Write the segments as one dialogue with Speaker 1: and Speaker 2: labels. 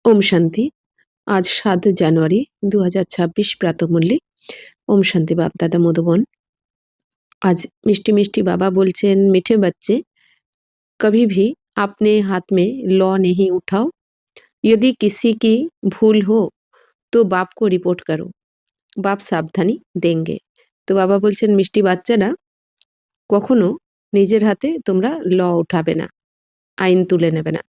Speaker 1: ओम शांति। आज 7 জানুয়ারি 2026 প্রাতঃমূল্যে ओम शांति बाप दादा मधुबन। आज मिष्टी मिष्टी बाबा बोलছেন, मीठे बच्चे कभी भी अपने हाथ में लॉ नहीं उठाओ। यदि किसी की भूल हो तो बाप को रिपोर्ट करो, बाप সাবধানী देंगे। তো বাবা বলছেন মিষ্টি বাচ্চারা কখনো নিজের হাতে তোমরা ল উঠাবে না, আইন তুলে নেবে না।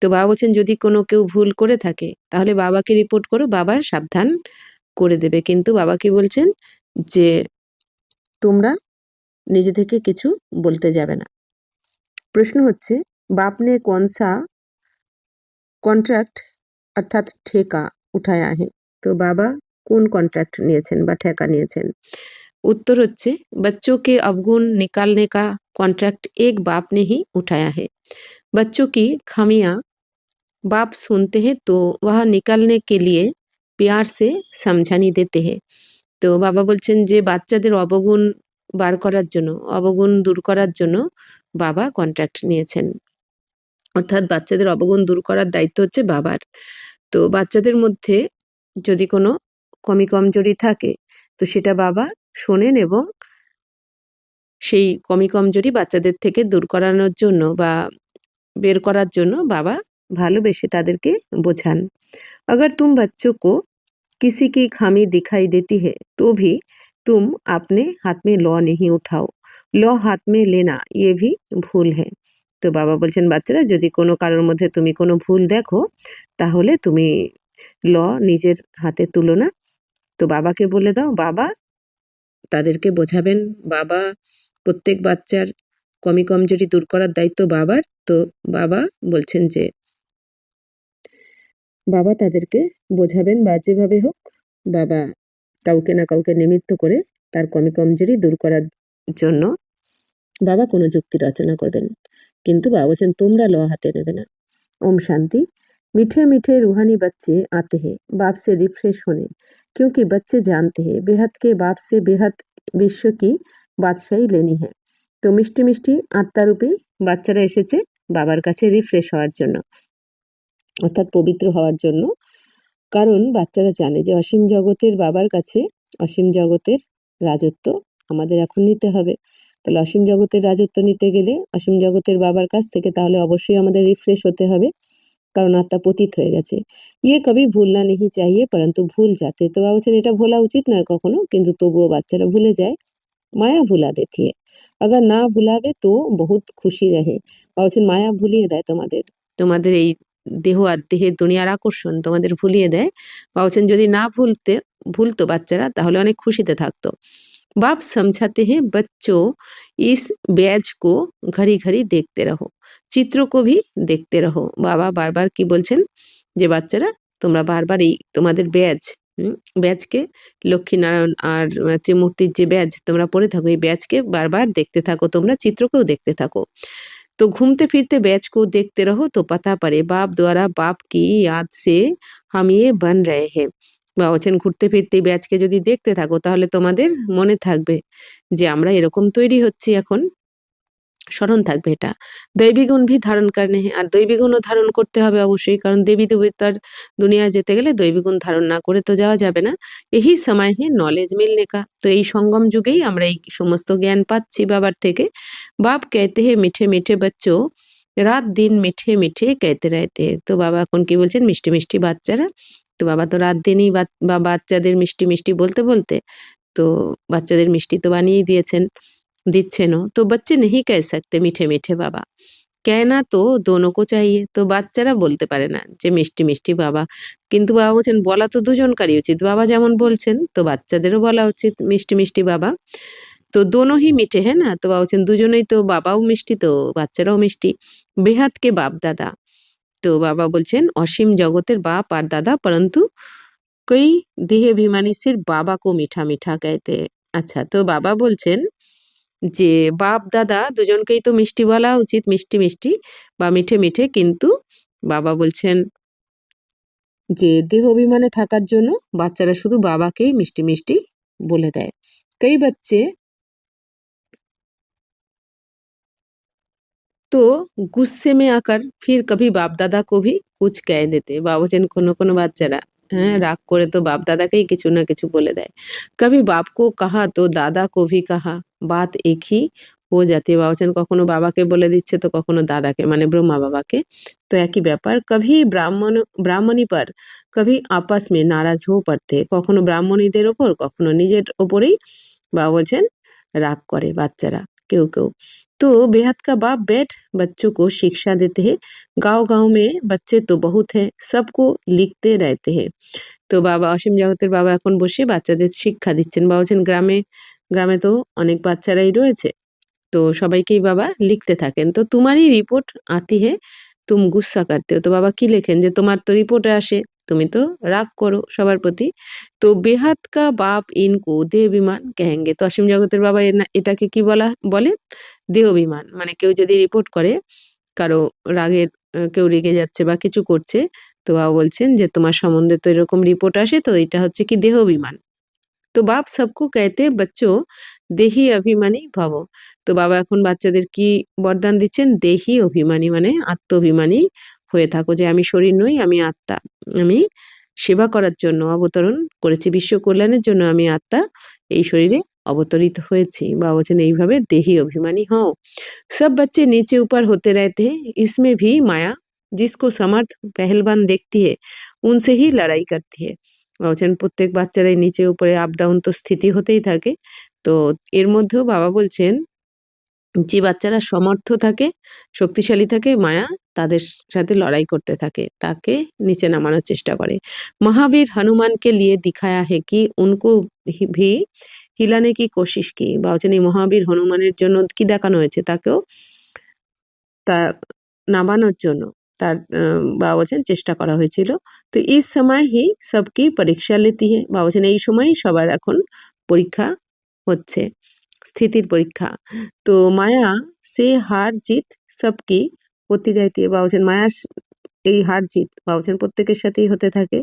Speaker 1: তো বাবা বলছেন যদি কোনো কেউ ভুল করে থাকে তাহলে বাবাকে রিপোর্ট করো, বাবা সাবধান করে দেবে। কিন্তু বাবা কি বলছেন যে তোমরা নিজে থেকে কিছু বলতে যাবে না। প্রশ্ন হচ্ছে बाप ने कौन सा কন্ট্রাক্ট অর্থাৎ ठेका उठाया है। তো বাবা কোন কন্ট্রাক্ট নিয়েছেন বা ঠেকা নিয়েছেন। उत्तर হচ্ছে बच्चों के अवगुण निकालने का कॉन्ट्रैक्ट एक बाप ने ही उठाया है। बच्चों की खामियां बाप सुनते हैं तो वह निकालने के लिए प्यार से समझानी देते हैं। তো বাবা বলছেন যে বাচ্চাদের অবগুণ বার করার জন্য, অবগুণ দূর করার জন্য বাবা কন্ট্রাক্ট নিয়েছেন। অর্থাৎ বাচ্চাদের অবগুণ দূর করার দায়িত্ব হচ্ছে বাবার। তো বাচ্চাদের মধ্যে যদি কোনো কমি কমজোরি থাকে তো সেটা বাবা শোনেন এবং সেই কমি কমজোরি বাচ্চাদের থেকে দূর করানোর জন্য বা বের করার জন্য বাবা ভালোবেসে তাদেরকে বোঝান। अगर तुम बच्चों को किसी की खामी दिखाई देती है तो भी तुम अपने हाथ में लॉ नहीं उठाओ। लॉ हाथ में लेना ये भी ভুল है। তো বাবা বলছেন বাচ্চারা যদি কোনো কারোর মধ্যে তুমি কোনো ভুল দেখো তাহলে তুমি ল নিজের হাতে তুলো না। তো বাবাকে বলে দাও, বাবা তাদেরকে বোঝাবেন। বাবা প্রত্যেক বাচ্চার কমি কমজোরি দূর করার দায়িত্ব বাবার। তো বাবা বলছেন যে বাবা তাদেরকে বোঝাবেন বা যেভাবে হোক বাবা কাউকে না কাউকে নিমিত্ত করে তার কমি কমজোরি দূর করার জন্য বাবা কোনো যুক্তি রচনা করবেন। কিন্তু বাবা বলছেন তোমরা ল হাতে নেবে না। ओम शांति। मीठे मीठे रूहानी बच्चे आते हैं बाप से रिफ्रेश होने, क्योंकि बच्चे जानते हैं बेहद के बाप से बेहद विश्व की बादशाही लेनी है। তো মিষ্টি মিষ্টি আত্মারূপী বাচ্চারা এসেছে বাবার কাছে রিফ্রেশ হওয়ার জন্য, অর্থাৎ পবিত্র হওয়ার জন্য। কারণ বাচ্চারা জানে যে অসীম জগতের বাবার কাছে অসীম জগতের রাজত্ব আমাদের এখন নিতে হবে। তাহলে অসীম জগতের রাজত্ব নিতে গেলে অসীম জগতের বাবার কাছ থেকে তাহলে অবশ্যই আমাদের রিফ্রেশ হতে হবে, কারণ আত্মা পতিত হয়ে গেছে। ইয়ে কবি ভুলনা নেহি চাহিয়ে পরন্তু ভুল যাতে। তো বাবা বলছেন এটা ভোলা উচিত নয় কখনো, কিন্তু তবুও বাচ্চারা ভুলে যায়। মায়া ভুলা দেতি है, अगर না ভুলাবে তো বহুত খুশি রহে। বাবা বলছেন মায়া ভুলিয়ে দেয় তোমাদের, তোমাদের এই দেহ আর দেহের দুনিয়ার আকর্ষণ তোমাদের ভুলিয়ে দেয়। বাবা বলছেন যদি না ভুলতো বাচ্চারা তাহলে অনেক খুশিতে থাকতো। बाप समझाते हैं बच्चों इस बैज को घड़ी घड़ी देखते रहो, চিত্র को भी देखते रहो। বাবা বারবার কি বলছেন যে বাচ্চারা তোমরা বারবার এই তোমাদের ব্যাজ, ব্যাজকে লক্ষ্মীনারায়ণ আর ত্রিমূর্তির যে ব্যাজ তোমরা পড়ে থাকো এই ব্যাজকে বারবার দেখতে থাকো, তোমরা চিত্রকেও দেখতে থাকো। तो घूमते फिरते बैच को देखते रहो तो पता पड़े बाप द्वारा बाप की याद से हम ये बन रहे हैं। বা বলছেন ঘুরতে ফিরতে ব্যাচকে যদি দেখতে থাকো তাহলে তোমাদের মনে থাকবে যে আমরা এরকম তৈরি হচ্ছি এখন, স্মরণ থাকবে এটা। দৈবী গুণ ভি ধারণ করনে হ্যাঁ, আর দৈবী গুণও ধারণ করতে হবে অবশ্যই, কারণ দেবী দেবতার দুনিয়ায় যেতে গেলে দৈবী গুণ ধারণ না করে তো যাওয়া যাবে না। এই সময় হে নলেজ মিলনে কা। তো এই সঙ্গম যুগেই আমরা এই সমস্ত জ্ঞান পাচ্ছি বাবার থেকে। বাপ कहते हैं मीठे मीठे बच्चों রাত দিন মিঠে মিঠে कहते रहते हैं। তো বাবা এখন কি বলছেন মিষ্টি মিষ্টি বাচ্চারা। তো বাবা তো রাত দিনই বা বাচ্চাদের মিষ্টি মিষ্টি বলতে বলতে তো বাচ্চাদের মিষ্টি তো বানিয়ে দিচ্ছেনও। তো बच्चे नहीं कह सकते मीठे मीठे बाबा, कहना तो दोनों को चाहिए। তো বাচ্চারা বলতে পারে না যে মিষ্টি মিষ্টি বাবা, কিন্তু বাবা বলছেন বলা তো দুজনকারই উচিত। বাবা যেমন বলছেন তো বাচ্চাদেরও বলা উচিত মিষ্টি মিষ্টি বাবা। তো দোনো হি মিঠে হ্যাঁ না। তো বাবা বলছেন দুজনেই তো, বাবাও মিষ্টি তো বাচ্চারাও মিষ্টি। বেহাত কে বাপ দাদা। তো বাবা বলছেন অসীম জগতের বাপ আর দাদা, পরন্তু কই দেহাভিমানী সির বাবা কো মিঠা মিঠা कहते। আচ্ছা, তো বাবা বলছেন যে বাপ দাদা দুজনকেই তো মিষ্টি বলা উচিত, মিষ্টি মিষ্টি বা মিঠে মিঠে, কিন্তু বাবা বলছেন যে দেহ অভিমানে থাকার জন্য বাচ্চারা শুধু বাবাকেই মিষ্টি মিষ্টি বলে দেয়। কই বাচ্চে तो गुस्से में आकर फिर कभी बाप दादा को भी कुछ कह देते। বাবা বলছেন কোনো কোনো বাচ্চারা হ্যাঁ রাগ করে তো বাপ দাদাকেই কিছু না কিছু বলে দেয়। कभी बाप को कहा तो दादा को भी कहा, बात एक ही हो जाती है। বাবা বলছেন কখনো বাবাকে বলে দিচ্ছে তো কখনো দাদাকে মানে ব্রহ্মা বাবাকে। তো একই ব্যাপার। कभी ব্রাহ্মণী पर कभी आपस में नाराज हो पड़ते। কখনো ব্রাহ্মণীদের ওপর কখনো নিজের ওপরেই বাবা বলছেন রাগ করে বাচ্চারা কেউ কেউ। तो बेहद का बाप बैठ बच्चों को शिक्षा देते हैं। गांव-गांव में बच्चे तो बहुत हैं, सबको लिखते रहते हैं। তো বাবা অসীম জগতের বাবা এখন বসে বাচ্চাদের শিক্ষা দিচ্ছেন। বাবা বলছেন গ্রামে গ্রামে তো অনেক বাচ্চারাই রয়েছে। তো সবাইকেই বাবা লিখতে থাকেন। তো তোমারই রিপোর্ট আতি হে, তুম গুस्सा करते हो। তো বাবা কি লেখেন যে তোমার তো রিপোর্টে আসে, তুমি তো রাগ করো সবার প্রতি। তো বেহাত কা বাপ ইনকো দেহ বিমান কহেंगे। তো অসীম জগতের বাবা এটাকে কি বলে? দেহ বিমান। মানে কেউ যদি রিপোর্ট করে কারো রাগের কেউ রেগে যাচ্ছে বা কিছু করছে, তো বাবা বলছেন যে তোমার সম্বন্ধে তো এরকম রিপোর্ট আসে তো এটা হচ্ছে কি দেহ বিমান। তো বাপ सबको कहते बच्चों দেহি অভিমানী ভব। তো বাবা এখন বাচ্চাদের কি বরদান দিচ্ছেন? দেহি অভিমানী মানে আত্মাভিমানী হয়ে থাকো যে আমি শরীর নই, আমি আত্মা। আমি সেবা করার জন্য অবতরণ করেছি। বিশ্ব কল্যাণের জন্য আমি আত্মা এই শরীরে অবতরিত হয়েছি। বাবা বলছেন এইভাবে দেহি অভিমানী হও। सब बच्चे नीचे ऊपर होते रहते हैं, इसमें भी माया जिसको समर्थ पहलवान देखती है उनसे ही लड़ाई करती है। বলছেন প্রত্যেক বাচ্চারাই নিচে উপরে আপ ডাউন তো স্থিতি হতেই থাকে। তো এর মধ্যেও বাবা বলছেন যে বাচ্চারা সমর্থ থাকে, শক্তিশালী থাকে, মায়া তাদের সাথে লড়াই করতে থাকে, তাকে নিচে নামানোর চেষ্টা করে। মহাবীর হনুমানকে লিয়ে দিখায়া হে কি উनको ভি হিলানে কি কোশিশ কি। বা বলছেন এই মহাবীর হনুমানের জন্য কি দেখানো হয়েছে? তাকেও তার নামানোর জন্য তার বাবা বলছেন চেষ্টা করা হয়েছিল। তো ইস সময় হি সবকি পরীক্ষা লেতি হে। বাবা বলছেন এই সময়ই সবার এখন পরীক্ষা হচ্ছে, স্থিতির পরীক্ষা। তো মায়া সে হার জিত সবকি होती रहती है। বাবা বলছেন মায়ার এই হার জিত বাবা বলছেন প্রত্যেকের সাথেই হতে থাকে।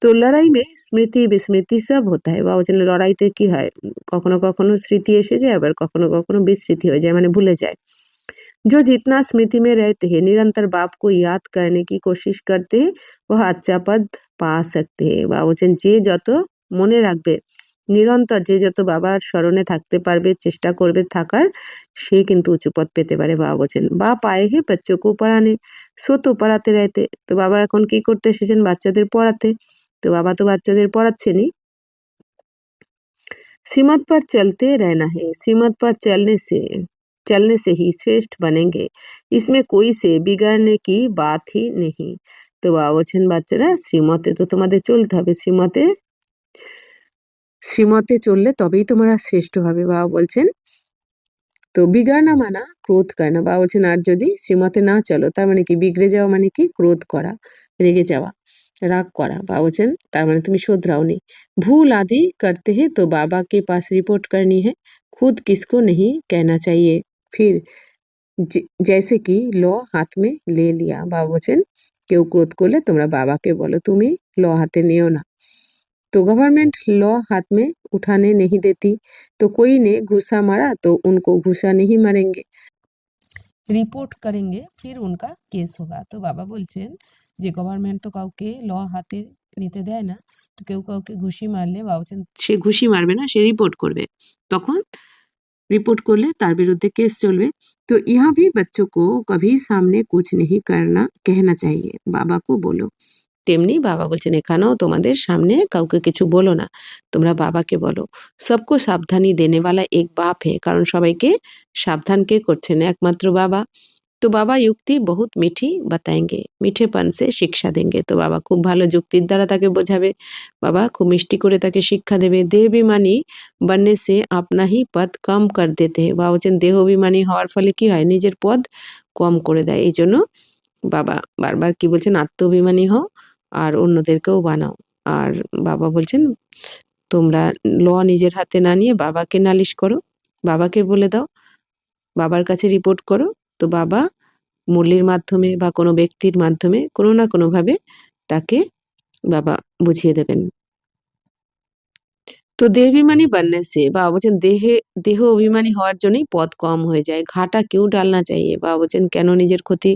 Speaker 1: তো লড়াই মে স্মৃতি বিস্মৃতি সব হতা है। বাবা বলছেন লড়াইতে কি হয়? কখনো কখনো স্মৃতি এসে যায় আবার কখনো কখনো বিস্মৃতি হয়ে যায় মানে ভুলে যায়। जो जितना स्मृति में रहते हैं निरंतर बाप को याद करने की कोशिश करते हैं वह अच्छा पद পা सकते हैं। বাবা বলছেন যে যত মনে রাখবে নিরন্তর যে যত বাবার স্মরণে থাকতে পারবে চেষ্টা করবে থাকার সে কিন্তু উঁচু পদ পেতে পারে। বাবা বলছেন বাপ আয়ে হে बच्चों को पढ़ाने सो तो पढ़ाते रहते। তো বাবা এখন কি করতে এসেছেন? বাচ্চাদের পড়াতে। তো বাবা তো বাচ্চাদের পড়াচ্ছেনই। श्रीमत पर चलते रहना है, श्रीमत पर चलने से ही श्रेष्ठ बनेंगे, इसमें कोई से बिगड़ने की बात ही नहीं। তো বাবা বলছেন বাচ্চারা শ্রীমতে তো তোমাদের চলতে হবে, শ্রীমতে শ্রীমতে চললে তবেই তোমরা শ্রেষ্ঠ হবে। বাবা বলছেন তো বিগড়না মানা ক্রোধ করনা। বাবা বলছেন আর যদি শ্রীমতে না চলো তার মানে কি বিগড়ে যাওয়া মানে কি ক্রোধ করা, রেগে যাওয়া, राग करा। बाबा बोलছেন তার মানে তুমি शोधराओ भूल आदि करते हैं तो बाबा के पास रिपोर्ट करनी है, खुद किसको नहीं कहना चाहिए। फिर जैसे कि लॉ हाथ में ले लिया। বাবা বলছেন কেউ ক্রোধ করলে তোমরা বাবাকে বলো তুমি ল হাতে নিও না। तो गवर्नमेंट लॉ हाथ में उठाने नहीं देती, तो कोई ने घूसा मारा तो उनको घूसा नहीं मारेंगे, রিপোর্ট करेंगे फिर उनका केस होगा। তো বাবা বলছেন যে গভর্নমেন্ট তো কাউকে ল হাতে নিতে দেয় না, তো কেউ কাউকে ঘুষি মারলে বাবা বলছেন সে ঘুষি মারবে না, সে রিপোর্ট করবে, তখন रिपोर्ट করলে তার বিরুদ্ধে কেস চলবে। तो यहाँ भी बच्चों को कभी सामने कुछ नहीं करना कहना चाहिए, বাবা को बोलो। তেমনি বাবা বলছেন এখানেও তোমাদের সামনে কাউকে কিছু বলো না, তোমরা বাবাকে বলো। सबको सावधानी देने वाला एक बाप है, কারণ সবাইকে সাবধান কে করছেন? একমাত্র বাবা। তো বাবা युक्ति बहुत मीठी बताएंगे, मीठेपन से शिक्षा देंगे। তো বাবা খুব ভালো যুক্তির দ্বারা তাকে বোঝাবে, বাবা খুব মিষ্টি করে তাকে শিক্ষা দেবে। দেহাভিমানী बनने से अपना ही पद कम कर देते हैं। বাবা বলছেন দেহ অভিমানী হওয়ার ফলে কি হয়? নিজের পদ কম করে দেয়। এই জন্য বাবা বারবার কি বলছেন? আত্মাভিমানী হও আর অন্যদেরকেও বানাও। আর বাবা বলছেন তোমরা ল নিজের হাতে না নিয়ে বাবাকে নালিশ করো, বাবাকে বলে দাও, বাবার কাছে রিপোর্ট করো। তো বাবা মুরলির মাধ্যমে বা কোনো ব্যক্তির মাধ্যমে কোনো না কোনোভাবে তাকে বাবা বুঝিয়ে দেবেন। তো দেহাভিমানী बनने से বাবা বলছেন দেহ অভিমানী হওয়ার জন্যই পদ কম হয়ে যায়। ঘাটা क्यों डालना चाहिए বাবা বলছেন কেন নিজের ক্ষতি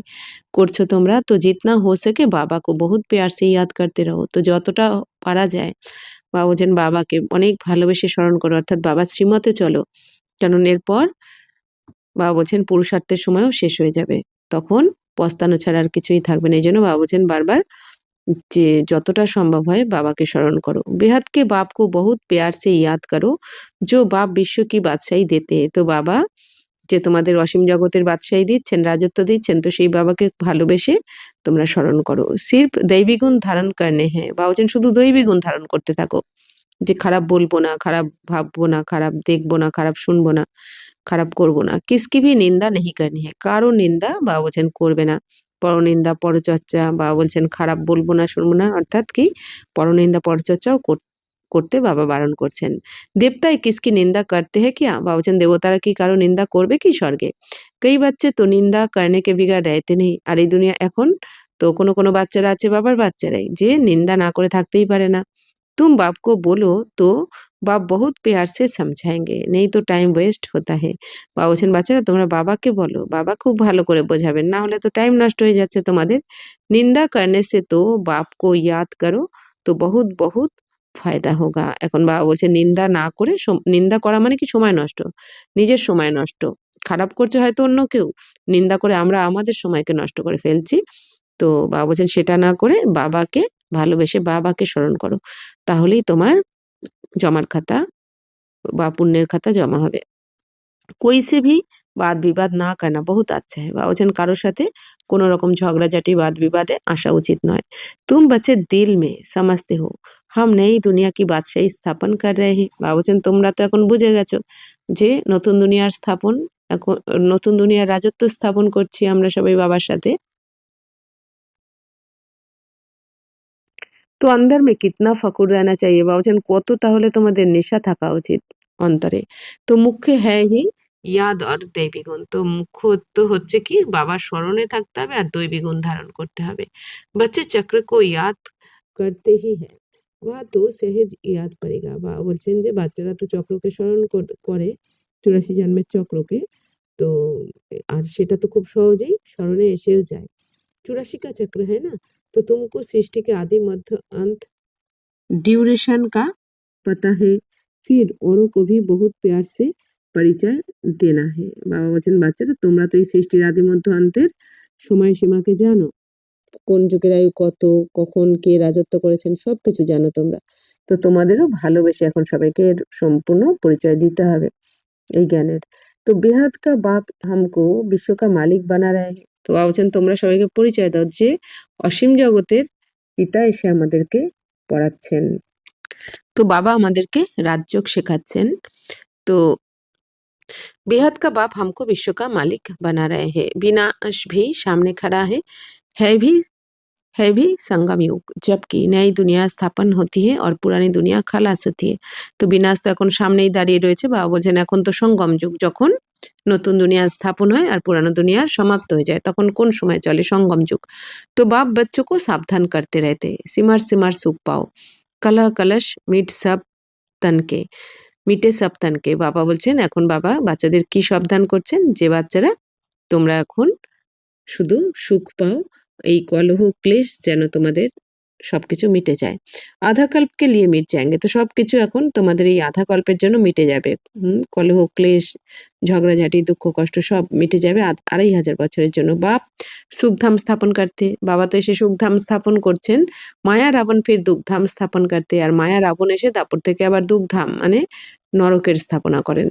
Speaker 1: করছো তোমরা? তো जितना हो सके बाबा को बहुत प्यार से याद करते रहो। তো যতটা পারা যায় বাবা বলছেন বাবাকে অনেক ভালোবেসে স্মরণ করো অর্থাৎ বাবার শ্রীমতে চলো। কারণ এরপর বাবা বলছেন পুরুষার্থের সময়ও শেষ হয়ে যাবে। তখন পস্তানো ছাড়া আর কিছুই থাকবে না। এইজন্য বাবা বলছেন বারবার যে যতটা সম্ভব হয় বাবাকে স্মরণ করো। बेहद के बाप को बहुत प्यार से याद करो, जो बाप विश्व की बादशाही देते हैं। তো বাবা যে তোমাদের অসীম জগতের বাদশাহী দিচ্ছেন, রাজত্ব দিচ্ছেন, তো সেই বাবাকে ভালোবেসে তোমরা স্মরণ করো। সির্ফ দৈবী গুণ ধারণ করনে হ্যাঁ, বাবা বলছেন শুধু দৈবী গুণ ধারণ করতে থাকো। যে খারাপ বলবো না, খারাপ ভাববো না, খারাপ দেখবো না, খারাপ শুনবো না, খারাপ করবো না। কিসকি ভি নিন্দা নেহি করনি হ্যায়। কারো নিন্দা বাবা বলছেন করবে না। পরনিন্দা, পরচর্চা বাবা বলছেন খারাপ বলবো না, শুনবো না। অর্থাৎ কি পরনিন্দা, পরচর্চাও করতে বাবা বারণ করছেন। দেবতায় কিসকি নিন্দা করতে হ্যায় কিয়া? বাবা বলছেন দেবতারা কি কারো নিন্দা করবে কি স্বর্গে? কই বাচ্চা তো নিন্দা করনে কে বিগাড় रहते नहीं। আর এই দুনিয়া এখন তো কোনো বাচ্চারা আছে বাবার বাচ্চারাই যে নিন্দা না করে থাকতেই পারে না। तुम बाप को बोलो तो বাপ বহুত প্যার সে সমঝাएंगे नहीं तो টাইম ওয়েস্ট होता है। বাবা বলছেন বাচ্চারা তোমরা বাবাকে বলো, বাবা খুব ভালো করে বোঝাবেন, না হলে তো টাইম নষ্ট হয়ে যাচ্ছে তোমাদের। নিন্দা করনে সে তো বাপ কো ইয়াদ করো তো বহুত বহুত ফায়দা হোগা। এখন বাবা বলছে নিন্দা না করে নিন্দা করা মানে কি সময় নষ্ট, নিজের সময় নষ্ট। খারাপ করছে হয়তো অন্য কেউ, নিন্দা করে আমরা আমাদের সময়কে নষ্ট করে ফেলছি। তো বাবা বলছেন সেটা না করে বাবাকে ভালোবেসে বাবাকে স্মরণ করো। তাহলেই তোমার জমার খাতা বা পুণ্যের খাতা জমা হবে। कोई से भी वाद विवाद ना करना बहुत अच्छा है। বাবা বলছেন কারোর সাথে কোনো রকম ঝগড়াঝাটি বাদ বিবাদে আসা উচিত নয়। तुम बच्चे दिल में समझते हो हम नई दुनिया की बादशाही স্থাপন कर रहे हैं। বাবা বলছেন তোমরা তো এখন বুঝে গেছো যে নতুন দুনিয়ার স্থাপন, এখন নতুন দুনিয়ার রাজত্ব স্থাপন করছি আমরা সবাই বাবার সাথে। তো अंदर में कितना फखुर रहना चाहिए বাবা বলছেন কত তাহলে তোমাদের নেশা থাকা উচিত অন্তরে। তো মুখ্য হ্যায় হি ইয়াদ আর দৈবী গুণ। তো মুখ্য তো হচ্ছে কি বাবার স্মরণে থাকতে হবে আর দৈবী গুণ ধারণ করতে হবে। बच्चे चक्र को याद करते ही है वह तो सहज याद पड़ेगा। বাবা বলছেন যে বাচ্চারা তো চক্রকে স্মরণ করে 84 জন্মের চক্রকে। তো আর সেটা তো খুব সহজেই স্মরণে এসেও যায়। 84 का चक्र है ना, तो तुमको सृष्टि के आदि मध्य अंत ड्यूरेशन का पता है, फिर औरों को भी बहुत प्यार से পরিচয় দেনা হে। বাবা বলছেন বাচ্চারা তোমরা তো এই সৃষ্টির আদি মধ্য অন্তের সময়সীমাকে জানো। কোন যুগের আয়ু কত, কখন কে রাজত্ব করেছেন সবকিছু জানো তোমরা। তো তোমাদেরও ভালোবেসে এখন সবাইকে এর সম্পূর্ণ পরিচয় দিতে হবে এই জ্ঞানের। তো বেহাদ কা বাপ হামকো বিশ্ব কা মালিক বানা রহে হ্যায়। তো বাবা বলছেন তোমরা সবাইকে পরিচয় দাও যে অসীম জগতের পিতা এসে আমাদেরকে পড়াচ্ছেন। তো বাবা আমাদেরকে রাজযোগ শেখাচ্ছেন। তো बेहद का बाप हमको विश्व का मालिक बना रहे हैं। विनाश भी सामने खड़ा है भी संगम युग जबकि नई दुनिया স্থাপন होती है और पुरानी दुनिया খালাস होती है। তো বিনাশ তো এখন সামনেই দাঁড়িয়ে রয়েছে। বাবা বলছেন এখন তো সঙ্গম যুগ, যখন নতুন দুনিয়া স্থাপন হয় আর পুরানো দুনিয়া সমাপ্ত হয়ে যায় তখন কোন সময় চলে সঙ্গম যুগ। তো बाप बच्चों को सावधान करते रहते हैं सिमर सिमर सुख पाओ कलह कलश मिट सब तन के মিটে সাবধানকে। বাবা বলছেন এখন বাবা বাচ্চাদের কি সাবধান করছেন যে বাচ্চারা তোমরা এখন শুধু সুখ পাও, এই কলহ ক্লেশ যেন তোমাদের সবকিছু মিটে যায়। আধা কল্পকে লিয়ে মিট যায়গে। তো সবকিছু এখন তোমাদের এই আধা কল্পের জন্য মিটে যাবে। কলহ ক্লেশ ঝগড়াঝাটি দুঃখ কষ্ট সব মিটে যাবে 2500 বছরের জন্য। বাপ সুখধাম স্থাপন করতে, বাবা তো এসে সুখধাম স্থাপন করছেন। মায়া রাবণ ফির দুঃখধাম স্থাপন করতে, আর মায়া রাবণ এসে দাপর থেকে আবার দুঃখধাম মানে নরকের স্থাপনা করে।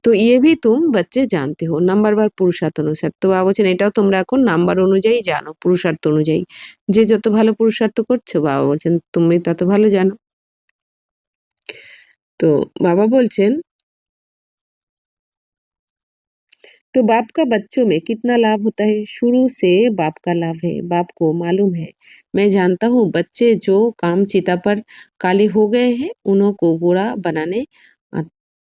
Speaker 1: তো ইয়ে ভি তুম বাচ্চে জানতে হো নাম্বারবার পুরুষার্থ অনুসার। তো বাবা বলছেন এটাও তোমরা এখন নাম্বার অনুযায়ী জানো, পুরুষার্থ অনুযায়ী। যে যত ভালো পুরুষার্থ করছো বাবা বলছেন তুমি তত ভালো জানো। তো বাবা বলছেন तो बाप का बच्चों में कितना लाभ होता है? शुरू से बाप का लाभ है, बाप को मालूम है। मैं जानता हूँ बच्चे जो काम चिता पर काले हो गए हैं उन्हों को बुरा बनाने